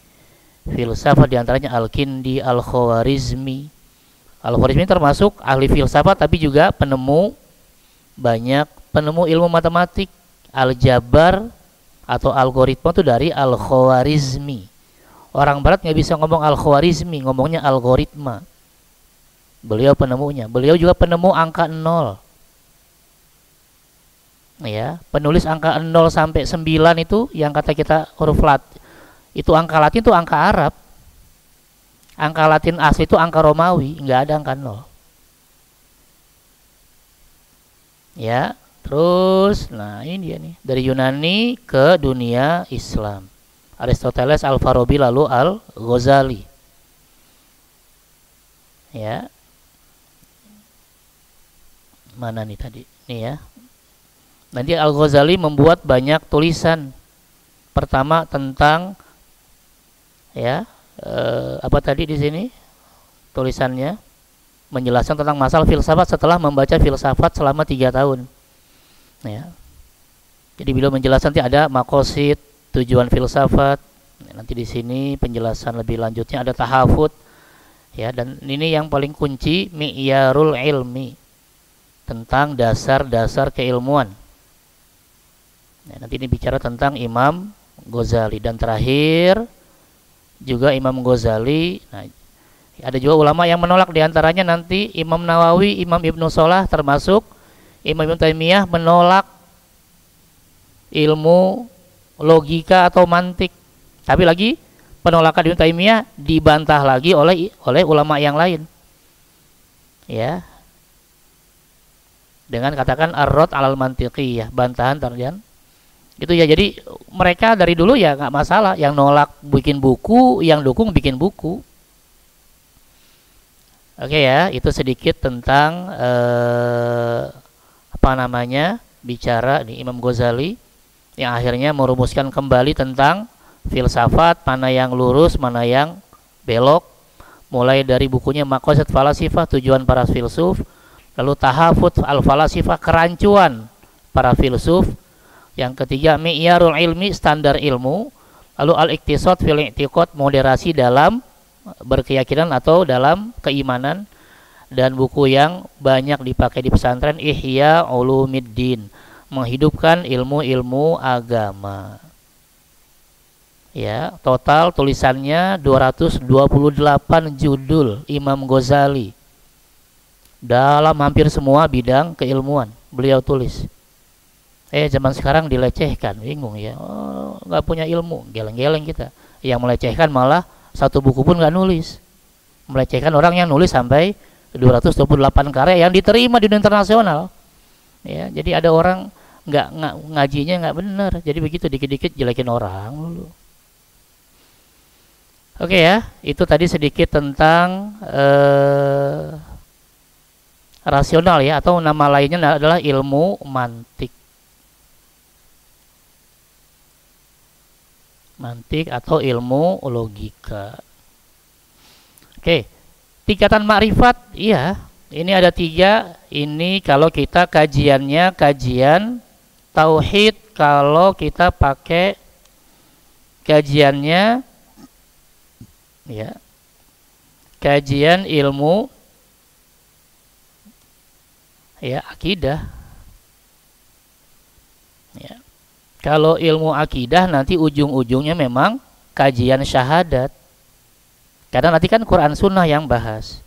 filsafat, diantaranya Al-Kindi, Al-Khwarizmi. Al-Khwarizmi termasuk ahli filsafat tapi juga banyak penemu ilmu matematik. Aljabar atau algoritma itu dari Al-Khwarizmi. Orang barat nggak bisa ngomong Al-Khwarizmi, ngomongnya algoritma. Beliau penemunya. Beliau juga penemu angka 0. Ya, penulis angka 0 sampai 9 itu yang kata kita huruf Latin. Itu angka Latin itu angka Arab. Angka Latin asli itu angka Romawi, nggak ada angka 0. Ya, terus nah ini dia nih, dari Yunani ke dunia Islam. Aristoteles, Al-Farabi, lalu Al-Ghazali. Ya. Mana nih tadi? Nih ya. Nanti Al-Ghazali membuat banyak tulisan. Pertama tentang ya, apa tadi di sini? Tulisannya menjelaskan tentang masalah filsafat setelah membaca filsafat selama 3 tahun. Ya. Jadi beliau menjelaskan nanti ada maqasid, tujuan filsafat. Nanti di sini penjelasan lebih lanjutnya ada tahafut. Ya, dan ini yang paling kunci, mi'yarul ilmi, tentang dasar-dasar keilmuan. Nah, nanti ini bicara tentang Imam Ghazali, dan terakhir juga Imam Ghazali. Nah, ada juga ulama yang menolak, diantaranya nanti Imam Nawawi, Imam Ibnu Shalah, termasuk Imam Ibnu Taimiyah menolak ilmu logika atau mantik. Tapi lagi penolakan Ibnu Taimiyah dibantah lagi oleh ulama yang lain. Ya. Dengan katakan ar-rad 'alal mantiqiyah, bantahan terjadi. Itu ya, jadi mereka dari dulu ya nggak masalah, yang nolak bikin buku, yang dukung bikin buku. Oke ya, itu sedikit tentang bicara nih Imam Ghazali yang akhirnya merumuskan kembali tentang filsafat, mana yang lurus, mana yang belok, mulai dari bukunya Maqasid Falasifah, tujuan para filsuf, lalu Tahafut Al-Falasifah, kerancuan para filsuf, yang ketiga Mi'yarul Ilmi, standar ilmu, lalu Al-Iqtisad fil I'tiqad, moderasi dalam berkeyakinan atau dalam keimanan, dan buku yang banyak dipakai di pesantren Ihya Ulumiddin, menghidupkan ilmu-ilmu agama. Ya, total tulisannya 228 judul Imam Ghazali. Dalam hampir semua bidang keilmuan beliau tulis. Zaman sekarang dilecehkan, bingung ya. Oh, nggak punya ilmu, geleng-geleng kita. Yang melecehkan malah satu buku pun nggak nulis. Melecehkan orang yang nulis sampai 228 karya yang diterima di dunia internasional. Ya, jadi ada orang nggak ngajinya nggak benar, jadi begitu dikit-dikit jelekin orang dulu. Oke ya, itu tadi sedikit tentang rasional ya, atau nama lainnya adalah ilmu mantik. Mantik atau ilmu logika. Oke, tingkatan makrifat, iya, ini ada 3. Ini kalau kita kajiannya kajian tauhid, kalau kita pakai kajiannya ya kajian ilmu ya akidah. Ya. Kalau ilmu akidah nanti ujung-ujungnya memang kajian syahadat. Karena nanti kan Quran Sunnah yang bahas.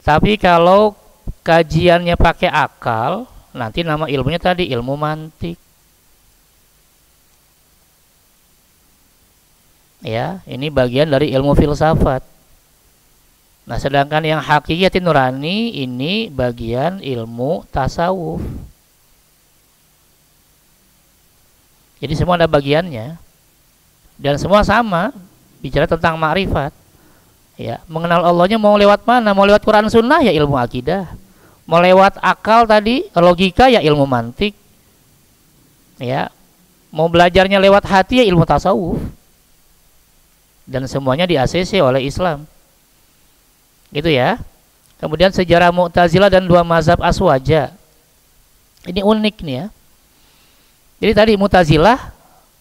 Tapi kalau kajiannya pakai akal, nanti nama ilmunya tadi ilmu mantik. Ya, ini bagian dari ilmu filsafat. Nah, sedangkan yang hakiki nurani ini bagian ilmu tasawuf. Jadi semua ada bagiannya. Dan semua sama, bicara tentang makrifat. Ya, mengenal Allahnya mau lewat mana? Mau lewat Quran Sunnah ya ilmu akidah. Mau lewat akal tadi, logika ya ilmu mantik. Ya. Mau belajarnya lewat hati ya ilmu tasawuf. dan semuanya di ACC oleh Islam. Gitu ya. Kemudian sejarah Mu'tazilah dan dua mazhab Aswaja. Ini unik nih ya. Jadi tadi Mu'tazilah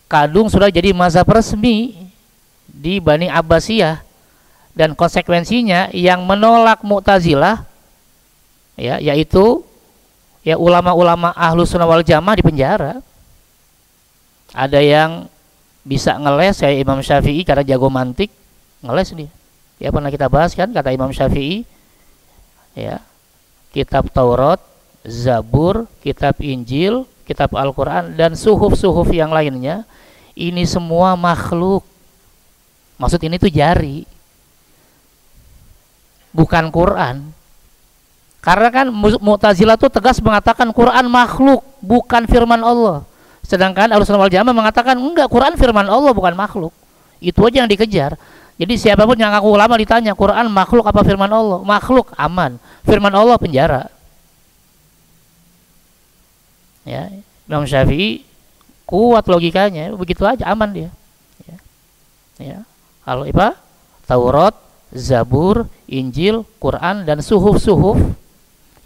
kadung sudah jadi mazhab resmi di Bani Abbasiyah, dan konsekuensinya yang menolak Mu'tazilah ya, yaitu ya ulama-ulama Ahlus Sunnah wal Jamaah di penjara. Ada yang bisa ngeles kayak Imam Syafi'i karena jago mantik, ngeles dia. Ya pernah kita bahas kan, kata Imam Syafi'i ya, kitab Taurat, Zabur, kitab Injil, kitab Al-Quran dan suhuf-suhuf yang lainnya ini semua makhluk. Maksud ini tuh jari, bukan Quran. Karena kan Mu'tazilah tuh tegas mengatakan Quran makhluk, bukan firman Allah. Sedangkan Ahlussunnah wal Jamaah mengatakan enggak, Quran firman Allah bukan makhluk. Itu aja yang dikejar. Jadi siapapun yang ngaku ulama ditanya Quran makhluk apa firman Allah? Makhluk, aman. Firman Allah penjara. Ya, Imam Syafi'i kuat logikanya, begitu aja aman dia. Ya. Ya. Kalau apa? Taurat, Zabur, Injil, Quran dan suhuf-suhuf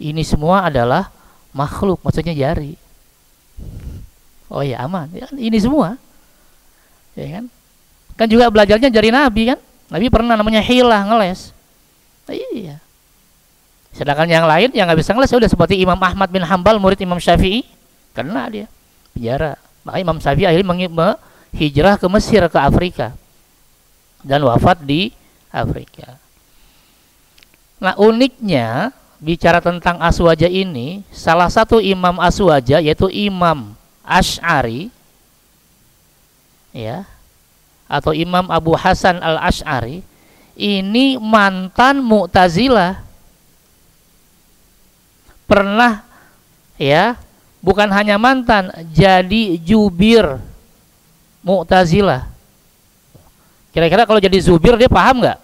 ini semua adalah makhluk, maksudnya jari. Oh ya aman, ya, ini semua, ya kan? Kan juga belajarnya dari Nabi kan? Nabi pernah namanya hilah, ngeles. Iya. Sedangkan yang lain yang nggak bisa ngeles udah seperti Imam Ahmad bin Hambal, murid Imam Syafi'i, kena dia penjara. Makanya Imam Syafi'i akhirnya hijrah ke Mesir, ke Afrika, dan wafat di Afrika. Nah uniknya bicara tentang Aswaja ini, salah satu imam Aswaja yaitu Imam Asy'ari ya, atau Imam Abu Hasan al-Asy'ari, ini mantan Mu'tazilah. Pernah ya, bukan hanya mantan, jadi jubir Mu'tazilah. Kira-kira kalau jadi zubir dia paham nggak?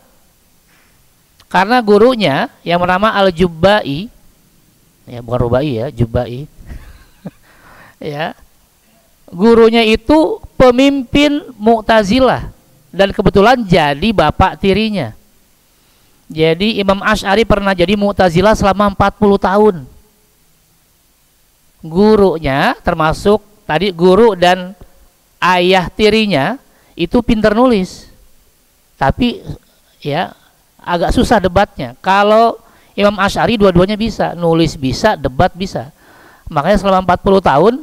Karena gurunya yang bernama Al-Jubba'i, ya bukan Rubai ya, Jubba'i, ya, gurunya itu pemimpin Mu'tazilah dan kebetulan jadi bapak tirinya. Jadi Imam Asy'ari pernah jadi Mu'tazilah selama 40 tahun. Gurunya termasuk tadi guru dan ayah tirinya itu pintar nulis, tapi ya agak susah debatnya. Kalau Imam Asy'ari dua-duanya bisa, nulis bisa, debat bisa. Makanya selama 40 tahun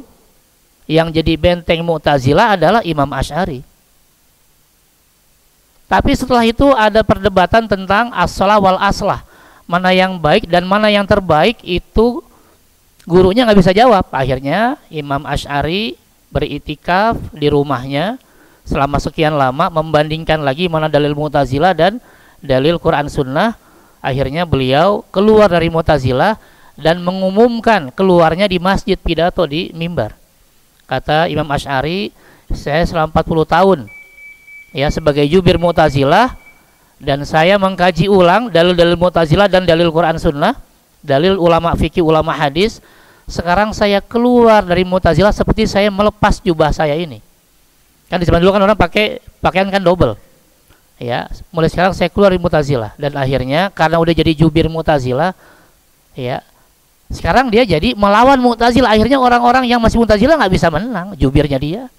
yang jadi benteng Mu'tazilah adalah Imam Asy'ari. Tapi setelah itu ada perdebatan tentang as-shalah wal aslah, mana yang baik dan mana yang terbaik, itu gurunya nggak bisa jawab. Akhirnya Imam Asy'ari beritikaf di rumahnya selama sekian lama, membandingkan lagi mana dalil Mu'tazilah dan dalil Quran Sunnah. Akhirnya beliau keluar dari Mu'tazilah dan mengumumkan keluarnya di masjid, pidato di mimbar. Kata Imam Asy'ari, saya selama 40 tahun ya sebagai jubir Mu'tazilah, dan saya mengkaji ulang dalil-dalil Mu'tazilah dan dalil Quran Sunnah, dalil ulama fikih, ulama hadis. Sekarang saya keluar dari Mu'tazilah seperti saya melepas jubah saya ini. Kan di zaman dulu kan orang pakai pakaian kan double. Ya, mulai sekarang saya keluar dari Mu'tazilah, dan akhirnya karena udah jadi jubir Mu'tazilah, ya sekarang dia jadi melawan Mu'tazilah. Akhirnya orang-orang yang masih Mu'tazilah nggak bisa menang, jubirnya dia.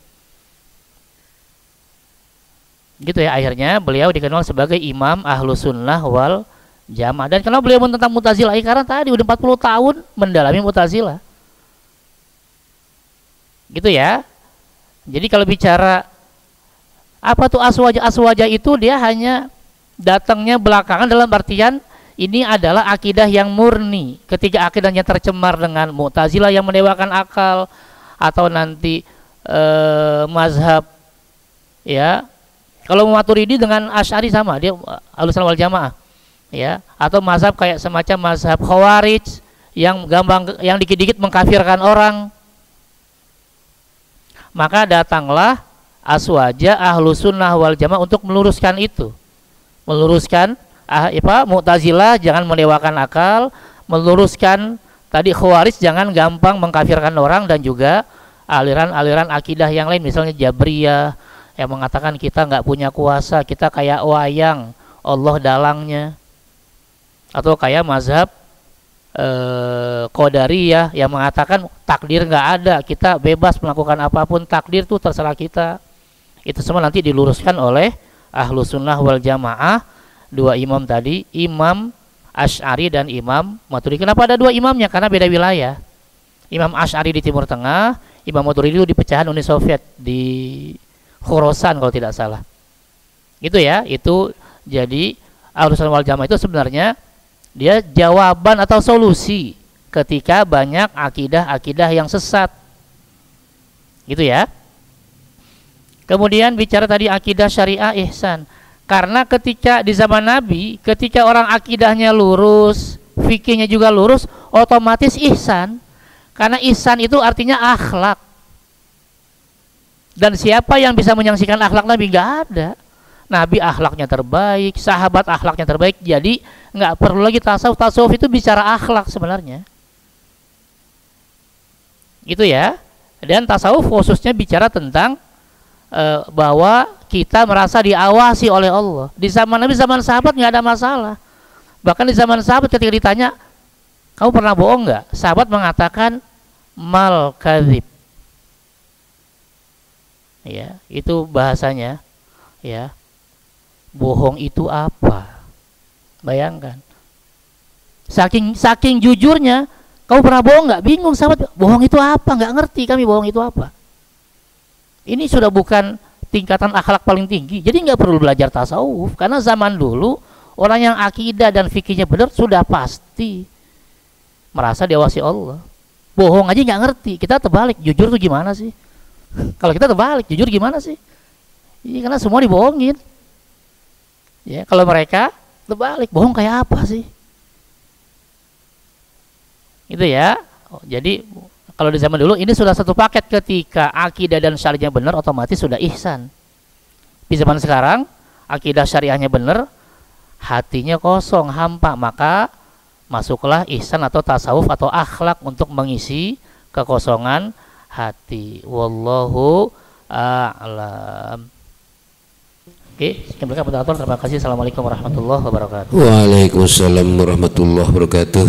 Gitu ya, akhirnya beliau dikenal sebagai Imam Ahlus Sunnah wal Jamaah. Dan kenapa beliau tentang Mu'tazilah? Karena tadi udah 40 tahun mendalami Mu'tazilah. Gitu ya. Jadi kalau bicara apa tuh aswaja itu, dia hanya datangnya belakangan, dalam artian ini adalah akidah yang murni. Ketika akidahnya tercemar dengan Mu'tazilah yang mendewakan akal, atau nanti mazhab ya, kalau Maturidi dengan Asy'ari sama, dia Ahlussunnah wal Jamaah ya, atau mazhab kayak semacam mazhab Khawarij yang gampang, yang dikit-dikit mengkafirkan orang. Maka datanglah Aswaja Ahlussunnah wal Jamaah untuk meluruskan itu, meluruskan Mu'tazilah jangan mendewakan akal, meluruskan tadi Khawarij jangan gampang mengkafirkan orang, dan juga aliran-aliran akidah yang lain, misalnya Jabriyah yang mengatakan kita nggak punya kuasa, kita kayak wayang, Allah dalangnya. Atau kayak mazhab Qadariyah yang mengatakan takdir nggak ada, kita bebas melakukan apapun, takdir tuh terserah kita. Itu semua nanti diluruskan oleh Ahlu Sunnah wal Jamaah, dua imam tadi, Imam Asy'ari dan Imam Maturidi. Kenapa ada dua imamnya? Karena beda wilayah. Imam Asy'ari di Timur Tengah, Imam Maturidi itu di pecahan Uni Soviet di Khorasan kalau tidak salah. Gitu ya, itu jadi Ahlu Sunnah wal Jamaah itu sebenarnya dia jawaban atau solusi ketika banyak akidah-akidah yang sesat. Gitu ya. Kemudian bicara tadi akidah syariah ihsan. Karena ketika di zaman Nabi, ketika orang akidahnya lurus, fikihnya juga lurus, otomatis ihsan. Karena ihsan itu artinya akhlak. Dan siapa yang bisa menyaksikan akhlak Nabi? Nggak ada. Nabi akhlaknya terbaik, sahabat akhlaknya terbaik, jadi nggak perlu lagi tasawuf. Tasawuf itu bicara akhlak sebenarnya. Gitu ya. Dan tasawuf khususnya bicara tentang bahwa kita merasa diawasi oleh Allah. Di zaman Nabi, zaman sahabat nggak ada masalah. Bahkan di zaman sahabat ketika ditanya, kamu pernah bohong nggak? Sahabat mengatakan mal kadzib. Ya, itu bahasanya. Ya. Bohong itu apa? Bayangkan. Saking jujurnya, kamu pernah bohong nggak? Bingung sahabat. Bohong itu apa? Nggak ngerti kami bohong itu apa. Ini sudah bukan tingkatan akhlak paling tinggi. Jadi nggak perlu belajar tasawuf, karena zaman dulu orang yang akidah dan fikihnya benar sudah pasti merasa diawasi Allah. Bohong aja nggak ngerti. Kita terbalik. Jujur tuh gimana sih? Kalau kita terbalik, jujur gimana sih? Ini karena semua dibohongin. Ya, kalau mereka terbalik, bohong kayak apa sih? Itu ya. Jadi kalau di zaman dulu ini sudah satu paket, ketika akidah dan syariahnya benar otomatis sudah ihsan. Di zaman sekarang akidah syariahnya benar, hatinya kosong, hampa, maka masuklah ihsan atau tasawuf atau akhlak untuk mengisi kekosongan hati. Wallahu a'lam. Oke, sekian berkata. Terima kasih. Assalamualaikum warahmatullahi wabarakatuh. Waalaikumsalam warahmatullahi wabarakatuh.